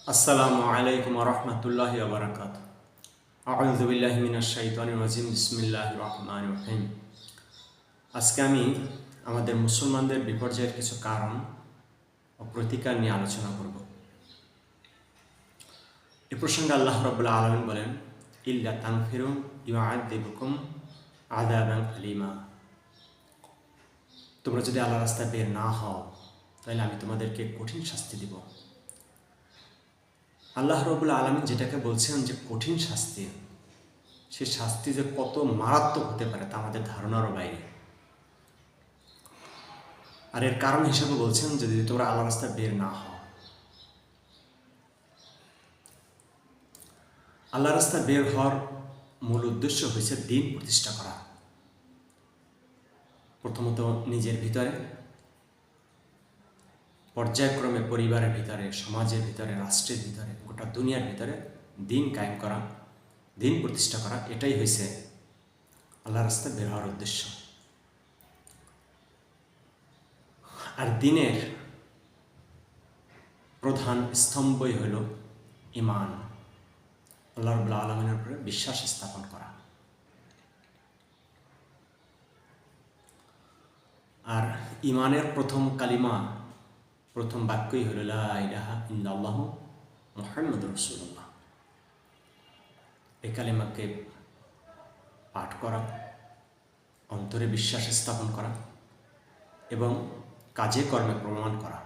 আসসালামু আলাইকুম ওয়া রাহমাতুল্লাহি ওয়া বারাকাতুহু। আউযু বিল্লাহি মিনাশ শাইতানির রাজিম। বিসমিল্লাহির রহমানির রহিম। আজকে আমি আমাদের মুসলমানদের বিপর্যয়ের কিছু কারণ ও প্রতিকার নিয়ে আলোচনা করব। এ প্রসঙ্গে আল্লাহ রাব্বুল আলামিন বলেন, ইল্লা তানফিরু ইউআযিবুকুম আযাবান আলীমা। তোমরা যদি আল্লাহর রাস্তায় বের না হও তাহলে আমি তোমাদেরকে কঠিন শাস্তি দিব। আল্লাহ রাব্বুল আলামিন যেটাকে বলছেন যে কঠিন শাস্তি, সে শাস্তি যে কত মারাত্মক হতে পারে তা আমাদের ধারণারও বাইরে। আর এর কারণ হিসেবে বলছেন, যদি তোমরা আল্লাহর রাস্তায় বের না হও। আল্লাহর রাস্তায় বের হওয়ার মূল উদ্দেশ্য হয়েছে দিন প্রতিষ্ঠা করা। প্রথমত নিজের ভিতরে, পর্যায়ক্রমে পরিবারের ভিতরে, সমাজের ভিতরে, রাষ্ট্রের ভিতরে, গোটা দুনিয়ার ভিতরে দিন কায়েম করা, দিন প্রতিষ্ঠা করা, এটাই হয়েছে আল্লাহর রাস্তায় বের হওয়ার উদ্দেশ্য। আর দিনের প্রধান স্তম্ভই হল ঈমান, আল্লাহ রাব্বুল আলামিনের উপরে বিশ্বাস স্থাপন করা। আর ঈমানের প্রথম কালিমা, প্রথম বাক্যই হল লা ইলাহা ইল্লাল্লাহু মুহাম্মাদুর রাসূলুল্লাহ। এই কালিমাকে পাঠ করা, অন্তরে বিশ্বাস স্থাপন করা এবং কাজে কর্মে প্রমাণ করা।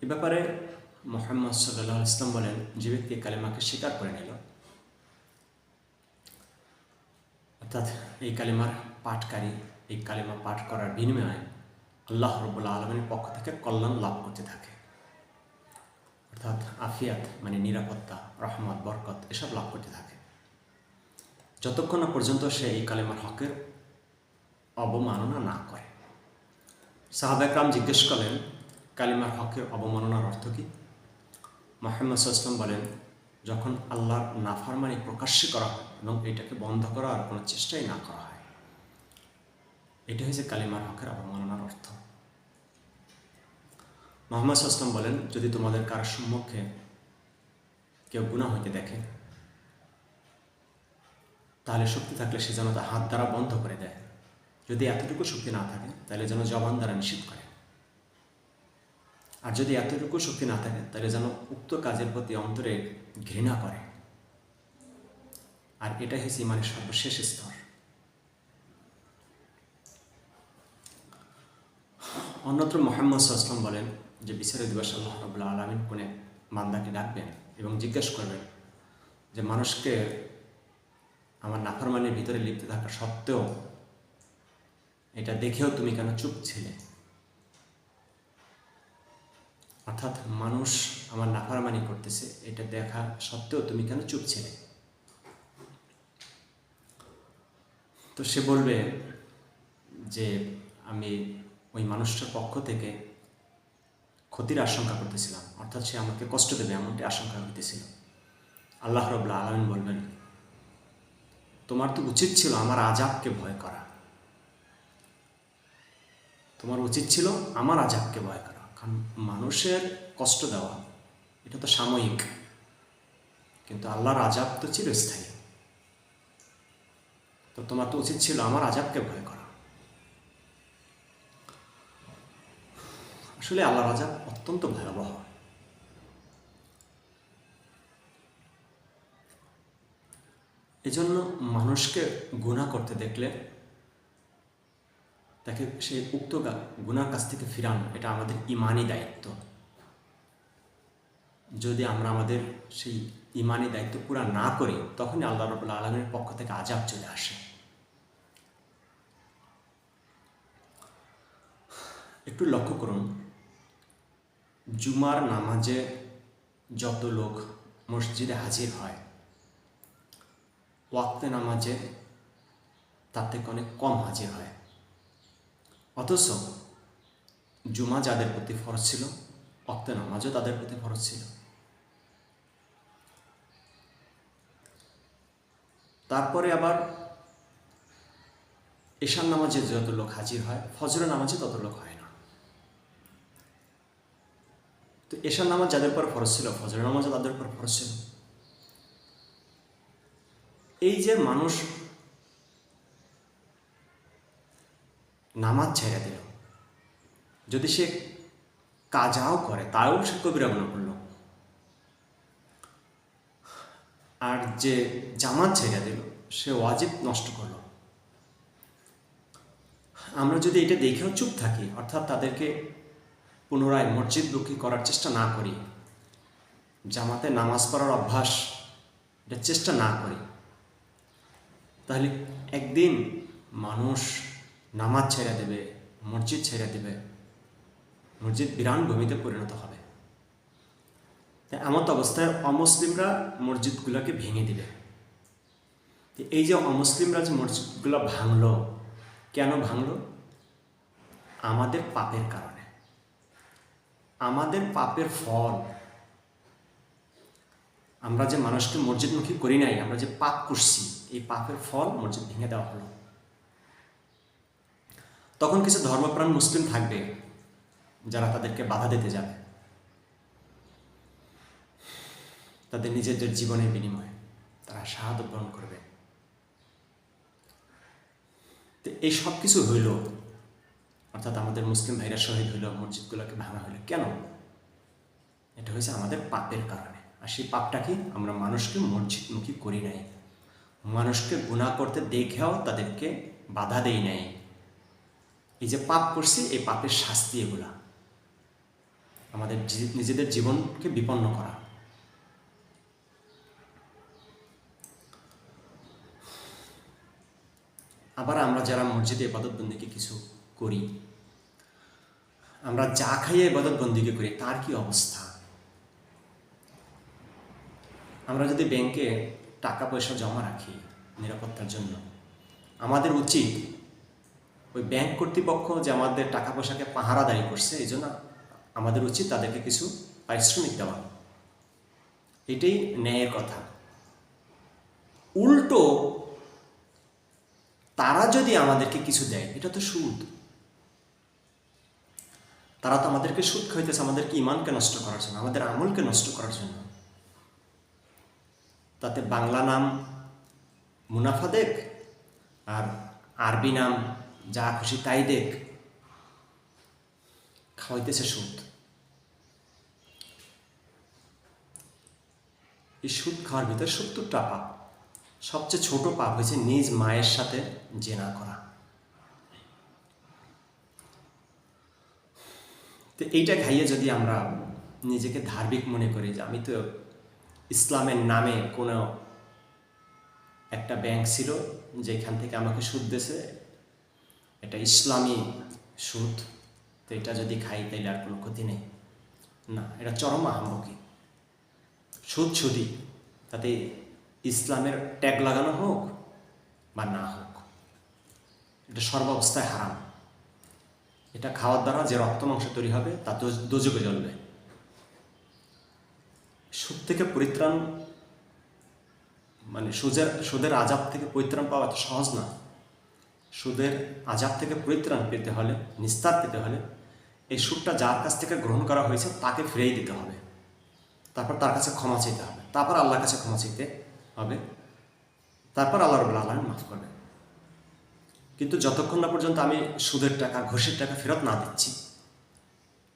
এ ব্যাপারে মুহাম্মদ সাল্লাল্লাহু আলাইহি ওয়াসাল্লাম বলেন, যে ব্যক্তি কালিমাকে স্বীকার করে নিল, অর্থাৎ এই কালিমার পাঠকারী, এই কালিমা পাঠ করার বিনিময়ে আল্লাহ রাব্বুল আলামিনের পক্ষ থেকে কল্যাণ লাভ করতে থাকে, অর্থাৎ আফিয়াত মানে নিরাপত্তা, রহমত, বরকত এসব লাভ করতে থাকে, যতক্ষণ না পর্যন্ত সে এই কালিমার হকের অবমাননা না করে। সাহাবা একরাম জিজ্ঞেস করলেন, কালিমার হকের অবমাননার অর্থ কী? মুহাম্মদ সাল্লাল্লাহু আলাইহি ওয়াসাল্লাম বলেন, যখন আল্লাহর নাফরমানি প্রকাশ্যে করা হয় এবং এটাকে বন্ধ করার কোনো চেষ্টাই না করা হয়, এটা হচ্ছে কালিমার হকের অবমাননার অর্থ। মুহাম্মদ সাল্লাল্লাহু আলাইহি ওয়াসাল্লাম বলেন, যদি তোমাদের কারোর সম্মুখে কেউ গুনাহ হইতে দেখে, তাহলে শক্তি থাকলে সে যেন তার হাত দ্বারা বন্ধ করে দেয়। যদি এতটুকু শক্তি না থাকে তাহলে যেন জবান দ্বারা নিষেধ করে। আর যদি এতটুকু শক্তি না থাকে তাহলে যেন উক্ত কাজের প্রতি অন্তরে ঘৃণা করে। আর এটাই হচ্ছে ইমানের সর্বশেষ স্তর। অন্যত্র মুহাম্মদ সাল্লাল্লাহু আলাইহি ওয়াসাল্লাম বলেন যে বিচারের দিবস আল্লাহ রাব্বুল আলামিন কোনে বান্দাকে ডাকবেন এবং জিজ্ঞেস করবেন যে মানুষকে আমার নাফরমানির ভিতরে লিপ্ত থাকা সত্ত্বেও এটা দেখেও তুমি কেন চুপ ছিলে? অর্থাৎ মানুষ আমার নাফরমানি করতেছে, এটা দেখা সত্ত্বেও তুমি কেন চুপ ছিলে? তো সে বলবে যে আমি ওই মানুষটার পক্ষ থেকে ক্ষতির আশঙ্কা করতেছিলাম, অর্থাৎ সে আমাকে কষ্ট দেবে এমনটি আশঙ্কা করতেছিল। আল্লাহ রাব্বুল আলামিন বলবেন, তোমার তো উচিত ছিল আমার আযাবকে ভয় করা, তোমার উচিত ছিল আমার আযাবকে ভয় করা। কারণ মানুষের কষ্ট দেওয়া এটা তো সাময়িক, কিন্তু আল্লাহর আযাব তো চিরস্থায়ী। তো তোমার তো উচিত ছিল আমার আযাবকে ভয় করা। আসলে আল্লাহর আযাব অত্যন্ত ভয়াবহ। এজন্য মানুষকে গুনাহ করতে দেখলে তাকে সেই উক্ত গুনার কাছ থেকে ফিরানো, এটা আমাদের ঈমানি দায়িত্ব। যদি আমরা আমাদের সেই ঈমানি দায়িত্ব পুরা না করি, তখনই আল্লাহ রাব্বুল আলামিনের পক্ষ থেকে আযাব চলে আসে। একটু লক্ষ্য করুন, জুমার নামাজে যত লোক মসজিদে হাজির হয়, ওয়াক্তে নামাজে তার থেকে অনেক কম হাজির হয়। অথচ জুমা যাদের প্রতি ফরজ ছিল, ওয়াক্তে নামাজও তাদের প্রতি ফরজ ছিল। তারপরে আবার এশার নামাজে যত লোক হাজির হয়, ফজরের নামাজে তত লোক হয় না। তো এশার নামাজ যাদের উপর ফরজ ছিল, ফজরের নামাজ তাদের উপর ফরজ ছিল। এই যে মানুষ নামাজ ছেড়ে দিল, যদি সে কাজাও করে তাও সে কবিরা গুনাহ করল, আর যে জামাত ছেড়ে দিল সে ওয়াজিব নষ্ট করল। আমরা যদি এটা দেখেও চুপ থাকি, অর্থাৎ তাদেরকে পুনরায় মসজিদমুখী করার চেষ্টা না করি, জামাতে নামাজ পড়ার অভ্যাস এটা চেষ্টা না করি, তাহলে একদিন মানুষ নামাজ ছেড়ে দেবে, মসজিদ ছেড়ে দেবে, মসজিদ বিরান ভূমিতে পরিণত হবে। তাই এমত অবস্থায় অমুসলিমরা মসজিদগুলোকে ভেঙে দিবে। এই যে অমুসলিমরা যে মসজিদগুলো ভাঙলো, কেন ভাঙলো? আমাদের পাপের কারণে। আমাদের পাপের ফল, আমরা যে মানুষকে মসজিদমুখী করি নাই, আমরা যে পাপ করছি, এই পাপের ফল মসজিদ ভেঙে দেওয়া হলো। তখন কিছু ধর্মপ্রাণ মুসলিম থাকবে যারা তাদেরকে বাধা দিতে যাবে, তাদের নিজেদের জীবনের বিনিময়ে তারা শাহাদাত বরণ করবে। তো এই সব কিছু হইল, অর্থাৎ আমাদের মুসলিম ভাইরা শহীদ হইল, মসজিদগুলোকে ভাঙা হইল, কেন? এটা হয়েছে আমাদের পাপের কারণে। আর সেই পাপটা কি? আমরা মানুষকে মসজিদমুখী করি নাই, মানুষকে গুনাহ করতে দেখেও তাদেরকে বাধা দেই নাই। এই যে পাপ করছি, এই পাপের শাস্তি এগুলা, আমাদের নিজেদের জীবনকে বিপন্ন করা। আবার আমরা যারা মসজিদে ইবাদত বন্দিকে কিছু করি, আমরা যা খাইয়ে ইবাদত বন্দিকে করি, তার কি অবস্থা? আমরা যদি ব্যাংকে টাকা পয়সা জমা রাখি নিরাপত্তার জন্য, আমাদের উচিত ওই ব্যাংক কর্তৃপক্ষ যে আমাদের টাকা পয়সাকে পাহারাদারি করছে, এই জন্য আমাদের উচিত তাদেরকে কিছু পারিশ্রমিক দেওয়া। এটাই ন্যায়ের কথা। উল্টো তারা যদি আমাদেরকে কিছু দেয়, এটা তো সুদ। তারা তো আমাদেরকে সুদ খাইতেছে, আমাদেরকে ইমানকে নষ্ট করার জন্য, আমাদের আমলকে নষ্ট করার জন্য। তাতে বাংলা নাম মুনাফা দেখ, আর আরবি নাম যা খুশি তাই দেখ, খাওয়াইতেছে সুদ। এই সুদ খাওয়ার ভিতরে 70টা পাপ। সবচেয়ে ছোট পাপ হয়েছে নিজ মায়ের সাথে জেনা করা। তো এইটা খাইয়ে যদি আমরা নিজেকে ধার্মিক মনে করি যে আমি তো ইসলামের নামে কোনো একটা ব্যাংক ছিল যেখান থেকে আমাকে সুদ দিয়েছে, এটা ইসলামী সুদ, তো এটা যদি খাই তাইলে আর কোনো ক্ষতি নেই, না, এটা চরম আহাম্মকি। সুদি, তাতে ইসলামের ট্যাগ লাগানো হোক বা না হোক, এটা সর্বাবস্থায় হারাম। এটা খাওয়ার দ্বারা যে রক্ত মাংস তৈরি হবে তা দোজখে জ্বলবে। সুদ থেকে পরিত্রাণ, মানে সুদের আযাব থেকে পরিত্রাণ পাওয়া এত সহজ না। সুদের আযাব থেকে পরিত্রাণ পেতে হলে, নিস্তার পেতে হলে, এই সুদটা যার কাছ থেকে গ্রহণ করা হয়েছে তাকে ফিরিয়ে দিতে হবে, তারপর তার কাছে ক্ষমা চাইতে হবে, তারপর আল্লাহর কাছে ক্ষমা চাইতে হবে, তারপর আল্লাহ রাব্বুল আলামিন মাফ করবে। কিন্তু যতক্ষণ না পর্যন্ত আমি সুদের টাকা, ঘুষের টাকা ফেরত না দিচ্ছি,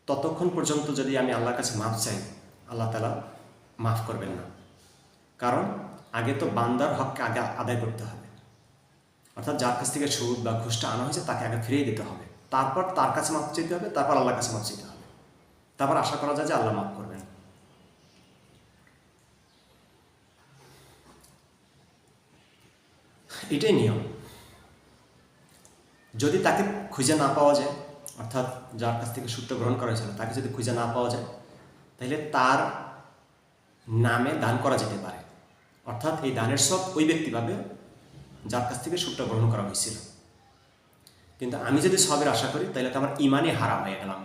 ততক্ষণ পর্যন্ত যদি আমি আল্লাহর কাছে মাফ চাই, আল্লাহ তাআলা মাফ করবেন না। কারণ আগে তো বান্দার হককে আগে আদায় করতে হবে, অর্থাৎ যার কাছ থেকে সুদ বা ঘুষটা আনা হয়েছে তাকে আগে ফিরিয়ে দিতে হবে, তারপর তার কাছে মাফ চাইতে হবে, তারপর আল্লাহর কাছে মাফ চাইতে হবে, তারপর আশা করা যায় যে আল্লাহ মাফ করবেন। এটাই নিয়ম। যদি তাকে খুঁজে না পাওয়া যায়, অর্থাৎ যার কাছ থেকে সুদটা গ্রহণ করা হয়েছিল তাকে যদি খুঁজে না পাওয়া যায়, তাহলে তার নামে দান করা যেতে পারে, অর্থাৎ এই দানের সব ওই ব্যক্তি পাবে যার কাছ থেকে সুদটা গ্রহণ করা হয়েছিল। কিন্তু আমি যদি সবের আশা করি, তাহলে তো আমার ইমানই হারাম হয়ে গেলাম,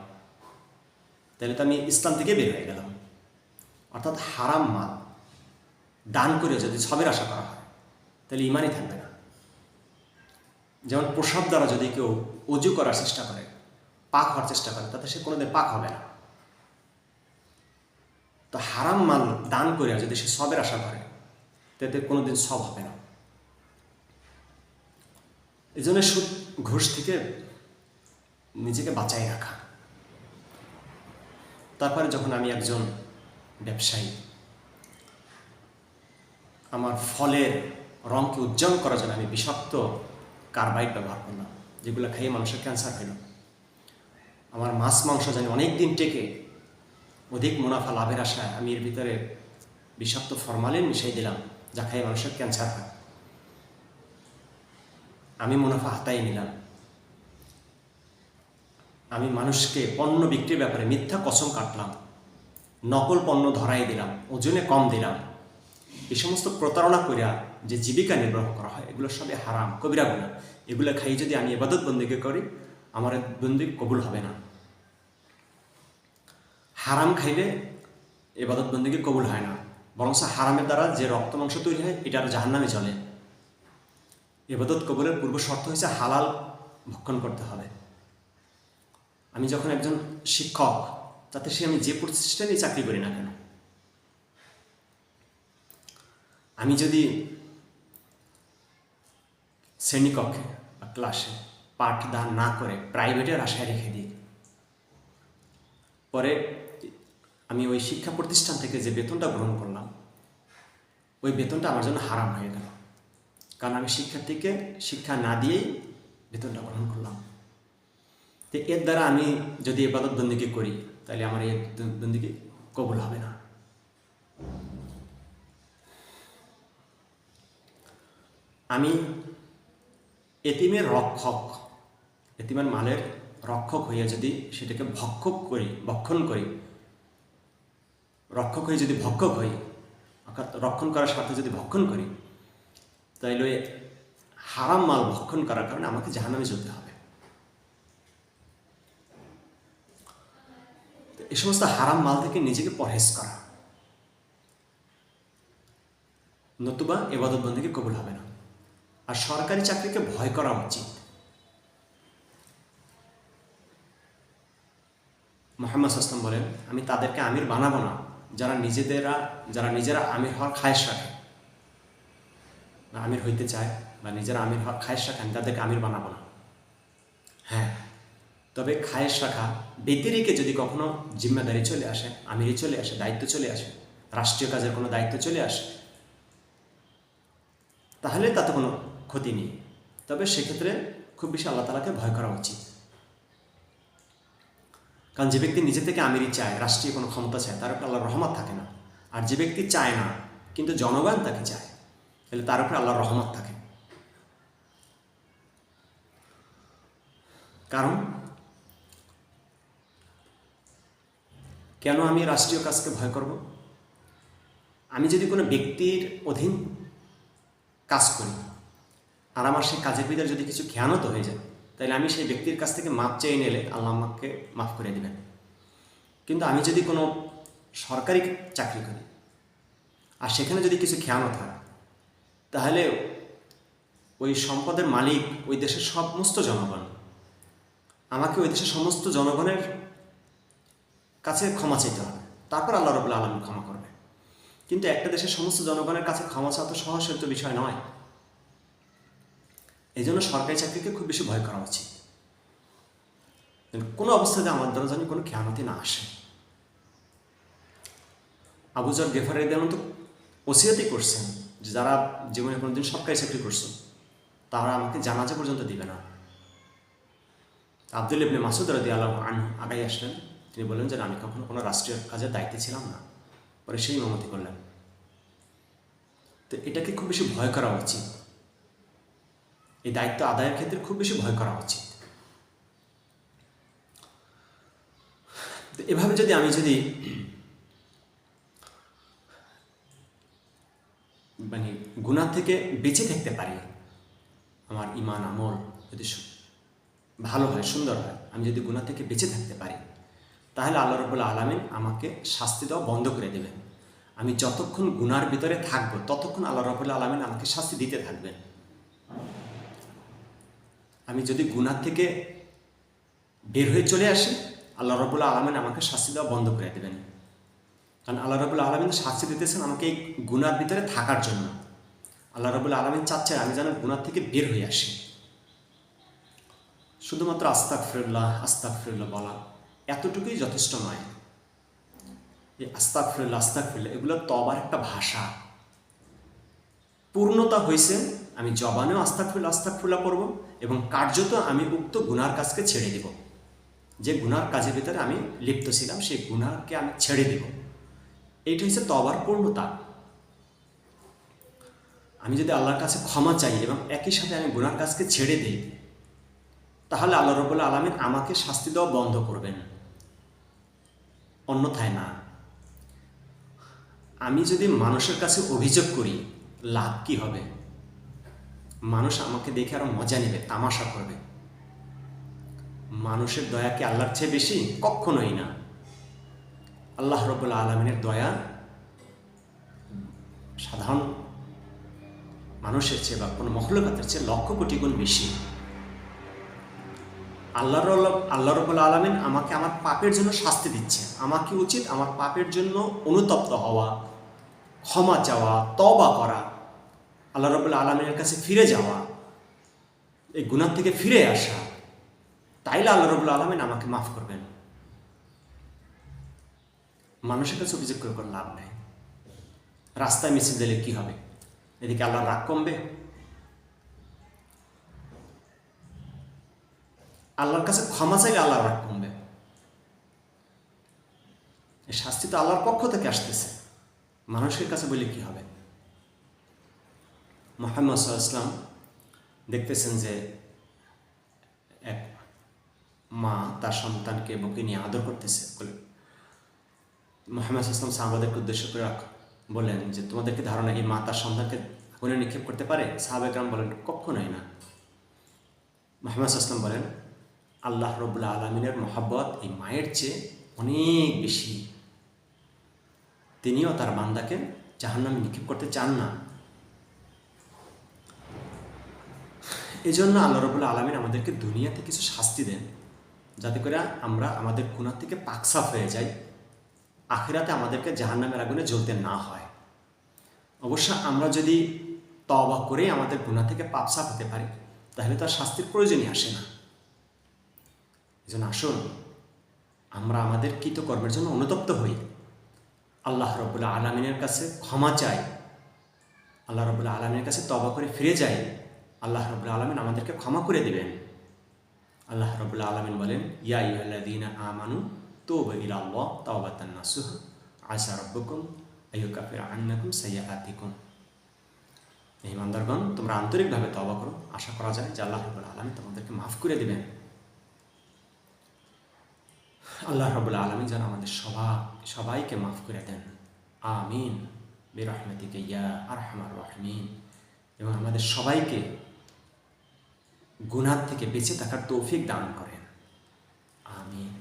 তাহলে তো আমি ইসলাম থেকে বের হয়ে গেলাম। অর্থাৎ হারাম মাল দান করে যদি সবের আশা করা হয়, তাহলে ইমানই থাকবে না। যেমন প্রসাব দ্বারা যদি কেউ অজু করার চেষ্টা করে, পাক হওয়ার চেষ্টা করে, তাতে সে কোনোদিন পাক হবে না। তো হারাম মাল দান করে যদি সে সবের আশা করে তাতে কোনোদিন সব হবে না। এই জন্য সুদ ঘুষ থেকে নিজেকে বাঁচাই রাখা। তারপরে যখন আমি একজন ব্যবসায়ী, আমার ফলের রঙকে উজ্জ্বল করার জন্য আমি বিষাক্ত কার্বাইড ব্যবহার করলাম, যেগুলো খাইয়ে মানুষের ক্যান্সার হইল। আমার মাছ মাংস জানি অনেক দিন টেকে, অধিক মুনাফা লাভের আশায় আমি এর ভিতরে বিষাক্ত ফরমালিন মিশিয়ে দিলাম, যা খাইয়ে মানুষের ক্যান্সার হয়। আমি মুনাফা হাতায় নিলাম। আমি মানুষকে পণ্য বিক্রির ব্যাপারে মিথ্যা কসম কাটলাম, নকল পণ্য ধরাই দিলাম, ওজনে কম দিলাম। এই সমস্ত প্রতারণা করিয়া যে জীবিকা নির্বাহ করা হয়, এগুলো সবই হারাম, কবিরা গুনাহ। এগুলো খাই যদি আমি ইবাদত বন্দেগী করি, আমার বন্দেগী কবুল হবে না। হারাম খাইলে ইবাদত বন্দেগী কবুল হয় না, বরং হারামের দ্বারা যে রক্ত মাংস তৈরি হয় এটা আর জাহান্নামে চলে। ইবাদত কবুলের পূর্ব শর্ত হচ্ছে হালাল ভক্ষণ করতে হবে। আমি যখন একজন শিক্ষক, তাতে সে আমি যে প্রতিষ্ঠানে চাকরি করি না কেন, আমি যদি শ্রেণীকক্ষে বা ক্লাসে পাঠদান না করে প্রাইভেটের আশায় রেখে দিই, পরে আমি ওই শিক্ষা প্রতিষ্ঠান থেকে যে বেতনটা গ্রহণ করলাম, ওই বেতনটা আমার জন্য হারাম হয়ে গেল। কারণ আমি শিক্ষার্থীকে শিক্ষা না দিয়েই বেতনটা গ্রহণ করলাম। তো এর দ্বারা আমি যদি ইবাদত বন্দেগী করি, তাহলে আমার এই বন্দেগী কবুল হবে না। আমি এতিমের রক্ষক, এতিমের মালের রক্ষক হইয়া যদি সেটাকে ভক্ষণ করি, রক্ষক হয়ে যদি ভক্ষক হই, অর্থাৎ রক্ষণ করার সাথে যদি ভক্ষণ করি, তাইলে হারাম মাল ভক্ষণ করার কারণে আমাকে জাহান্নামে যেতে হবে। এই সমস্ত হারাম মাল থেকে নিজেকে পরহেজ করা, নতুবা ইবাদত বন্দেগী কবুল হবে না। আর সরকারি চাকরিকে ভয় করা উচিত। মুহাম্মদ সাল্লাল্লাহু আলাইহি ওয়াসাল্লাম বলেন, আমি তাদেরকে আমির বানাবো না যারা নিজেরা আমির হওয়ার খায়েশ রাখে, আমির হইতে চায় বা নিজেরা আমির হওয়ার খায়েশ রাখে, আমি তাদেরকে আমির বানাবো না। হ্যাঁ, তবে খায়েশ রাখা ব্যতিরেকে যদি কখনো জিম্মাদারি চলে আসে, আমিরি চলে আসে, দায়িত্ব চলে আসে, রাষ্ট্রীয় কাজের কোনো দায়িত্ব চলে আসে, তাহলে তাতে কোনো ক্ষতি নেই। তবে সেক্ষেত্রে খুব বেশি আল্লাহ তাআলাকে ভয় করা উচিত। কারণ যে ব্যক্তি নিজে থেকে আমিরি চায়, রাষ্ট্রীয় কোনো ক্ষমতা চায়, তার উপর আল্লাহর রহমত থাকে না। আর যে ব্যক্তি চায় না কিন্তু জনগণ তাকে চায়, তাহলে তার উপরে আল্লাহর রহমত থাকে। কারণ কেন আমি রাষ্ট্রীয় কাজকে ভয় করব? আমি যদি কোনো ব্যক্তির অধীন কাজ করি আর আমার সেই কাজের ভিতরে যদি কিছু খেয়ানত হয়ে যায়, তাহলে আমি সেই ব্যক্তির কাছ থেকে মাপ চেয়ে নিলে আল্লাহ আমাকে মাফ করে দেবেন। কিন্তু আমি যদি কোনো সরকারি চাকরি করি আর সেখানে যদি কিছু খেয়ানত হয়, তাহলে ওই সম্পদের মালিক ওই দেশের সমস্ত জনগণ, আমাকে ওই দেশের সমস্ত জনগণের কাছে ক্ষমা চাইতে হবে, তারপর আল্লাহ রাব্বুল আলামিন ক্ষমা করবে। কিন্তু একটা দেশের সমস্ত জনগণের কাছে ক্ষমা চাওয়া তো সহজসাধ্য বিষয় নয়। এই জন্য সরকারি চাকরিকে খুব বেশি ভয় করা উচিত। কোনো অবস্থাতে আমার দ্বারা যেন কোনো খেয়ানতি না আসে। আবু যর গেফারি রাদিয়াল্লাহু আনহু ওসিয়তই করছেন যে যারা জীবনে কোনোদিন সরকারি চাকরি করছেন তারা আমাকে জানাজা পর্যন্ত দিবে না। আব্দুল্লাহ ইবনে মাসউদ রাদিয়াল্লাহু আনহু আগাই আসলেন, তিনি বললেন যে আমি কখনো কোনো রাষ্ট্রীয় কাজের দায়িত্বে ছিলাম না, পরে সেই ইমামতি করলেন। তো এটাকে খুব বেশি ভয় করা উচিত, এই দায়িত্ব আদায়ের ক্ষেত্রে খুব বেশি ভয় করা উচিত। তো এভাবে যদি আমি মানে গুনাহ থেকে বেঁচে থাকতে পারি, আমার ঈমান আমল যদি ভালো হয়, সুন্দর হয়, আমি যদি গুনাহ থেকে বেঁচে থাকতে পারি, তাহলে আল্লাহ রাব্বুল আলামিন আমাকে শাস্তি দেওয়া বন্ধ করে দেবেন। আমি যতক্ষণ গুনার ভিতরে থাকবো ততক্ষণ আল্লাহ রাব্বুল আলামিন আমাকে শাস্তি দিতে থাকবেন। আমি যদি গুনাহ থেকে বের হয়ে চলে আসি, আল্লাহ রাব্বুল আলামিন আমাকে শাস্তি দেওয়া বন্ধ করে দেবেন। কারণ আল্লাহ রাব্বুল আলামিন শাস্তি দিতেছেন আমাকে এই গুনার ভিতরে থাকার জন্য। আল্লাহ রাব্বুল আলামিন চাচ্ছেন আমি যেন গুনার থেকে বের হয়ে আসি। শুধুমাত্র আস্তাগফিরুল্লাহ আস্তাগফিরুল্লাহ বলা এতটুকুই যথেষ্ট নয়। এই আস্তাগফিরুল্লাহ আস্তাগফিরুল্লাহ এগুলো তওবার একটা ভাষা। পূর্ণতা হয়েছে আমি জবানেও আস্তাগফিরুল্লাহ আস্তাগফিরুল্লাহ করব এবং কার্যত আমি উক্ত গুনার কাজকে ছেড়ে দেব। যে গুনার কাজের ভিতরে আমি লিপ্ত ছিলাম সেই গুনাহকে আমি ছেড়ে দেব। এইটা হচ্ছে তওবার পূর্ণতা। আমি যদি আল্লাহর কাছে ক্ষমা চাই এবং একই সাথে আমি গুনার কাজকে ছেড়ে দিই, তাহলে আল্লাহ রাব্বুল আলামিন আমাকে শাস্তি দেওয়া বন্ধ করবেন, অন্যথায় না। আমি যদি মানুষের কাছে অভিযোগ করি লাভ কি হবে? মানুষ আমাকে দেখে আরো মজা নেবে, তামাশা করবে। মানুষের দয়া কি আল্লাহর চেয়ে বেশি? কখনোই না। আল্লাহ রাব্বুল আলামিনের দয়া সাধারণ মানুষের চেয়ে বা কোনো মখলুকাতের চেয়ে লক্ষ কোটি গুণ বেশি। আল্লাহ রাব্বুল আলামিন আমাকে আমার পাপের জন্য শাস্তি দিচ্ছে। আমাকে উচিত আমার পাপের জন্য অনুতপ্ত হওয়া, ক্ষমা চাওয়া, তওবা করা, আল্লাহ রাব্বুল আলামিনের কাছে ফিরে যাওয়া, এই গুনাহ থেকে ফিরে আসা। তাইলে আল্লাহ রাব্বুল আলামিন আমাকে মাফ করবেন। মানুষের কাছে অভিযোগ করে কোনো লাভ নেই। রাস্তায় মিছিল দিলে কি হবে? এদিকে আল্লাহর রাগ কমবে? আল্লাহর কাছে ক্ষমা চাইলে আল্লাহর রাগ কমবে। এই শাস্তি তো আল্লাহর পক্ষ থেকে আসতেছে, মানুষের কাছে বলে কি হবে? মুহাম্মদ সাল্লাল্লাহু আলাইহি ওয়াসাল্লাম দেখতেছেন যে এক মা তার সন্তানকে বুকে নিয়ে আদর করতেছে। মুহাম্মদ সাল্লাল্লাহু আলাইহি ওয়াসাল্লাম সাহাবাদেরকে উদ্দেশ্য করে বললেন যে তোমাদেরকে ধারণা এই মা তার সন্তানকে আগুনে নিক্ষেপ করতে পারে? সাহাবায়ে কেরাম বলেন কখনোই না। মুহাম্মদ সাল্লাল্লাহু আলাইহি ওয়াসাল্লাম বলেন আল্লাহ রাব্বুল আলামিনের মহব্বত এই মায়ের চেয়ে অনেক বেশি। তিনিও তার বান্দাকে জাহান্নামে নিক্ষেপ করতে চান না। এই জন্য আল্লাহ রাব্বুল আলামিন আমাদেরকে দুনিয়াতে কিছু শাস্তি দেন, যাতে করে আমরা আমাদের গুনাহ থেকে পাকসাফ হয়ে যাই, আখিরাতে আমাদেরকে জাহান্নামের আগুনে জ্বলতে না হয়। অবশ্য আমরা যদি তওবা করে আমাদের গুনাহ থেকে পাপ সাফ হতে পারি, তাহলে তার শাস্তির প্রয়োজনই আসে না। এজন্য আসুন আমরা আমাদের কৃতকর্মের জন্য অনুতপ্ত হই, আল্লাহ রাব্বুল আলামিনের কাছে ক্ষমা চাই, আল্লাহ রাব্বুল আলামিনের কাছে তওবা করে ফিরে যাই। আল্লাহ রাব্বুল আলামিন আমাদেরকে ক্ষমা করে দিবেন। আল্লাহ রাব্বুল আলামিন বলেন ইয়া আইয়ুহাল্লাযীনা আমানু তুবু ইলাল্লাহ তাওবাতান নাসুহা আসা রাব্বুকুম আইয়ুকাফিরা আন্নাকুম সাইয়্যাতিকুম। ইমানদারগণ, তোমরা আন্তরিকভাবে তওবা করো, আশা করা যায় যে আল্লাহ রাব্বুল আলামিন তোমাদেরকে মাফ করে দিবেন। আল্লাহ রাব্বুল আলামিন যেন আমাদের সবাইকে মাফ করে দেন, আমিন বিরহমাতিকা ইয়া আরহামার রাহিমিন। এবং আমাদের সবাইকে গুনাহ থেকে বেঁচে থাকার তৌফিক দান করেন, আমিন।